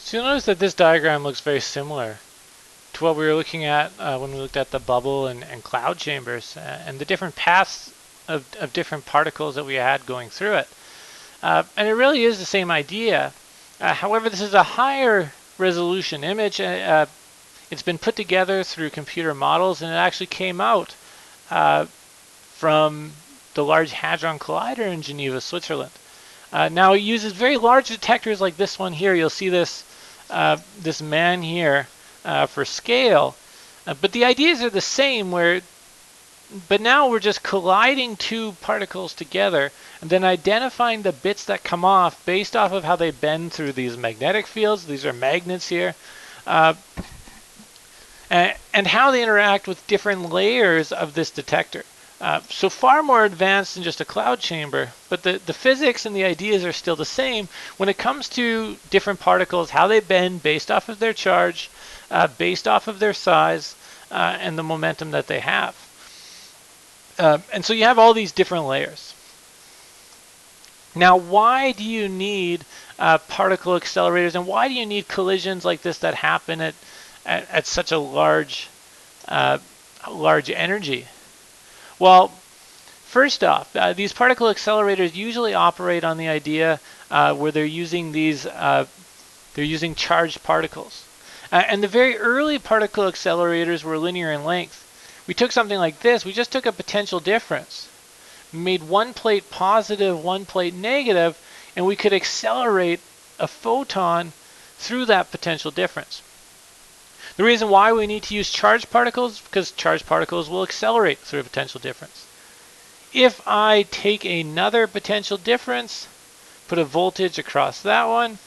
So you'll notice that this diagram looks very similar to what we were looking at when we looked at the bubble and cloud chambers and the different paths of different particles that we had going through it. And it really is the same idea. However, this is a higher resolution image. It's been put together through computer models, and it actually came out from the Large Hadron Collider in Geneva, Switzerland. Now it uses very large detectors like this one here. You'll see this this man here for scale, but the ideas are the same. But now we're just colliding two particles together and then identifying the bits that come off based off of how they bend through these magnetic fields. These are magnets here. And how they interact with different layers of this detector. So far more advanced than just a cloud chamber, but the physics and the ideas are still the same when it comes to different particles, how they bend based off of their charge, based off of their size, and the momentum that they have. And so you have all these different layers. Now, why do you need particle accelerators, and why do you need collisions like this that happen at such a large energy? Well, first off, these particle accelerators usually operate on the idea where they're using charged particles. And the very early particle accelerators were linear in length. We took something like this. We just took a potential difference, made one plate positive, one plate negative, and we could accelerate a photon through that potential difference. The reason why we need to use charged particles, because charged particles will accelerate through a potential difference. If I take another potential difference, put a voltage across that one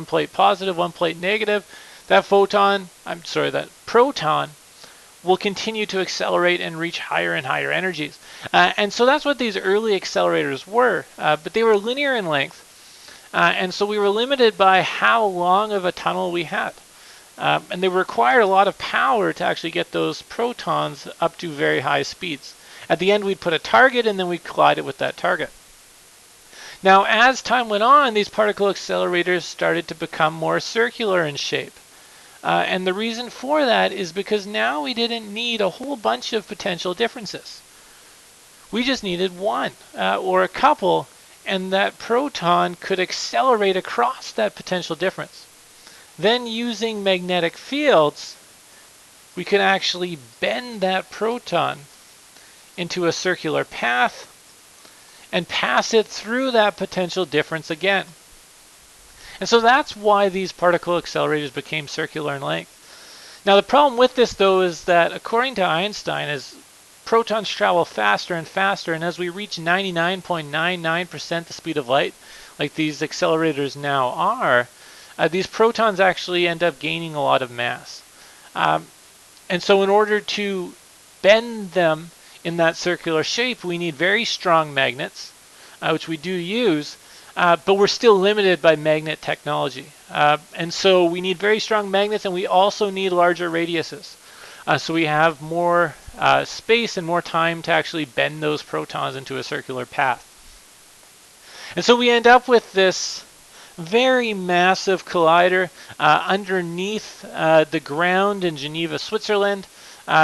plate positive, one plate negative, that proton will continue to accelerate and reach higher and higher energies. And so that's what these early accelerators were, but they were linear in length. And so we were limited by how long of a tunnel we had. And they required a lot of power to actually get those protons up to very high speeds. At the end, we'd put a target, and then we'd collide it with that target. Now, as time went on, these particle accelerators started to become more circular in shape. And the reason for that is because now we didn't need a whole bunch of potential differences. We just needed one or a couple, and that proton could accelerate across that potential difference. Then using magnetic fields, we could actually bend that proton into a circular path and pass it through that potential difference again. And so that's why these particle accelerators became circular in length. Now the problem with this though is that according to Einstein, as protons travel faster and faster, and as we reach 99.99% the speed of light, like these accelerators now are, these protons actually end up gaining a lot of mass. And so in order to bend them in that circular shape, we need very strong magnets, which we do use, but we're still limited by magnet technology. And so we need very strong magnets, and we also need larger radiuses. So we have more space and more time to actually bend those protons into a circular path. And so we end up with this very massive collider underneath the ground in Geneva, Switzerland.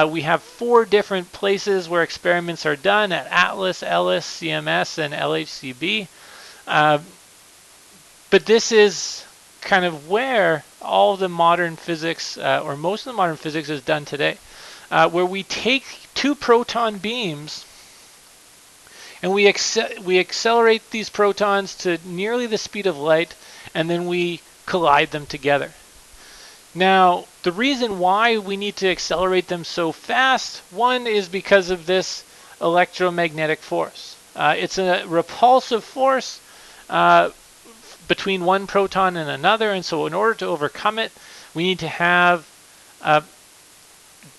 We have 4 different places where experiments are done at Atlas, Ellis, CMS, and LHCb. But this is kind of where all the modern physics, or most of the modern physics, is done today, where we take 2 proton beams and we accelerate these protons to nearly the speed of light, and then we collide them together. Now, the reason why we need to accelerate them so fast, one is because of this electromagnetic force. It's a repulsive force between one proton and another, and so in order to overcome it, we need to have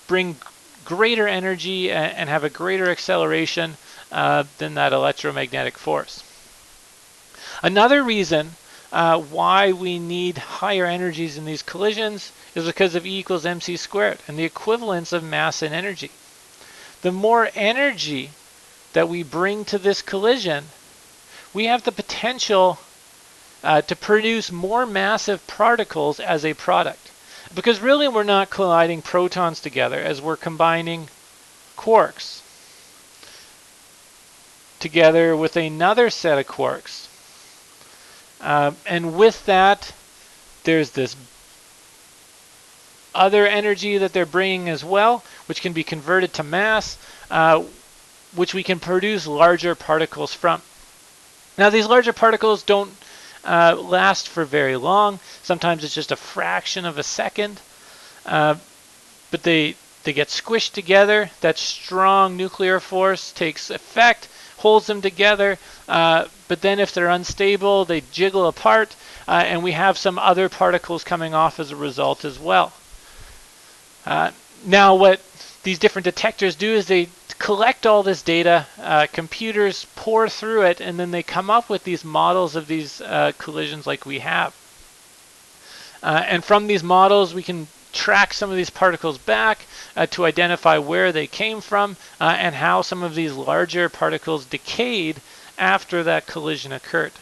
bring greater energy and have a greater acceleration than that electromagnetic force. Another reason why we need higher energies in these collisions is because of E equals mc squared and the equivalence of mass and energy. The more energy that we bring to this collision, we have the potential to produce more massive particles as a product. Because really we're not colliding protons together as we're combining quarks together with another set of quarks. And with that, there's this other energy that they're bringing as well, which can be converted to mass, which we can produce larger particles from. Now, these larger particles don't last for very long. Sometimes it's just a fraction of a second, but they get squished together. That strong nuclear force takes effect, holds them together, but then if they're unstable, they jiggle apart, and we have some other particles coming off as a result as well. Now, what these different detectors do is they collect all this data, computers pour through it, and then they come up with these models of these collisions like we have. And from these models, we can track some of these particles back to identify where they came from and how some of these larger particles decayed after that collision occurred.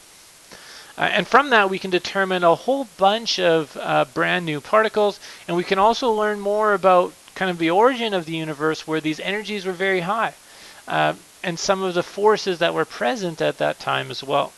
And from that, we can determine a whole bunch of brand new particles, and we can also learn more about kind of the origin of the universe where these energies were very high, and some of the forces that were present at that time as well.